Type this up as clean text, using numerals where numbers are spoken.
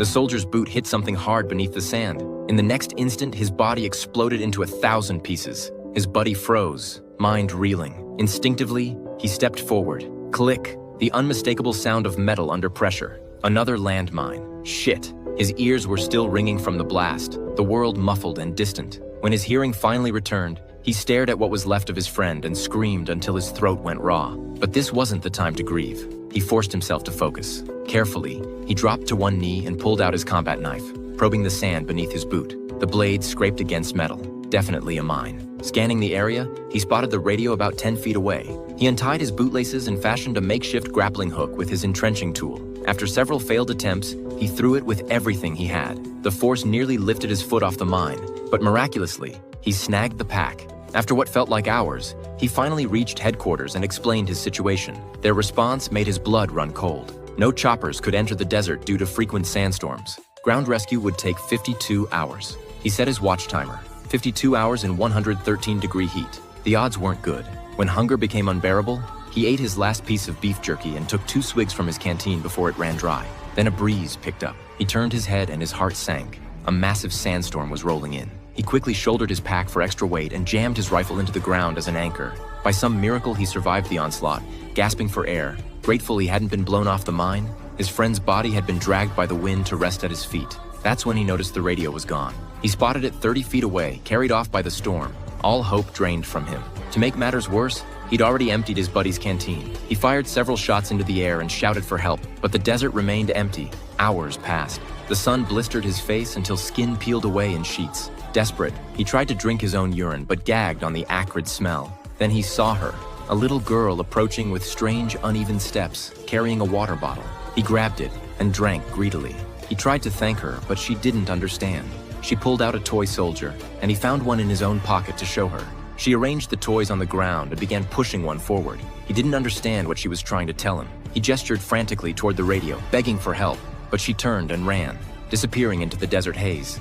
The soldier's boot hit something hard beneath the sand. In the next instant, his body exploded into 1,000 pieces. His buddy froze, mind reeling. Instinctively, he stepped forward. Click, the unmistakable sound of metal under pressure. Another landmine. Shit. His ears were still ringing from the blast, the world muffled and distant. When his hearing finally returned, he stared at what was left of his friend and screamed until his throat went raw. But this wasn't the time to grieve. He forced himself to focus. Carefully, he dropped to one knee and pulled out his combat knife, probing the sand beneath his boot. The blade scraped against metal. Definitely a mine. Scanning the area, he spotted the radio about 10 feet away. He untied his bootlaces and fashioned a makeshift grappling hook with his entrenching tool. After several failed attempts, he threw it with everything he had. The force nearly lifted his foot off the mine, but miraculously, he snagged the pack. After what felt like hours, he finally reached headquarters and explained his situation. Their response made his blood run cold. No choppers could enter the desert due to frequent sandstorms. Ground rescue would take 52 hours. He set his watch timer, 52 hours in 113-degree heat. The odds weren't good. When hunger became unbearable, he ate his last piece of beef jerky and took 2 swigs from his canteen before it ran dry. Then a breeze picked up. He turned his head and his heart sank. A massive sandstorm was rolling in. He quickly shouldered his pack for extra weight and jammed his rifle into the ground as an anchor. By some miracle, he survived the onslaught, gasping for air. Grateful he hadn't been blown off the mine, his friend's body had been dragged by the wind to rest at his feet. That's when he noticed the radio was gone. He spotted it 30 feet away, carried off by the storm. All hope drained from him. To make matters worse, he'd already emptied his buddy's canteen. He fired several shots into the air and shouted for help, but the desert remained empty. Hours passed. The sun blistered his face until skin peeled away in sheets. Desperate, he tried to drink his own urine, but gagged on the acrid smell. Then he saw her, a little girl approaching with strange, uneven steps, carrying a water bottle. He grabbed it and drank greedily. He tried to thank her, but she didn't understand. She pulled out a toy soldier, and he found one in his own pocket to show her. She arranged the toys on the ground and began pushing one forward. He didn't understand what she was trying to tell him. He gestured frantically toward the radio, begging for help, but she turned and ran, disappearing into the desert haze.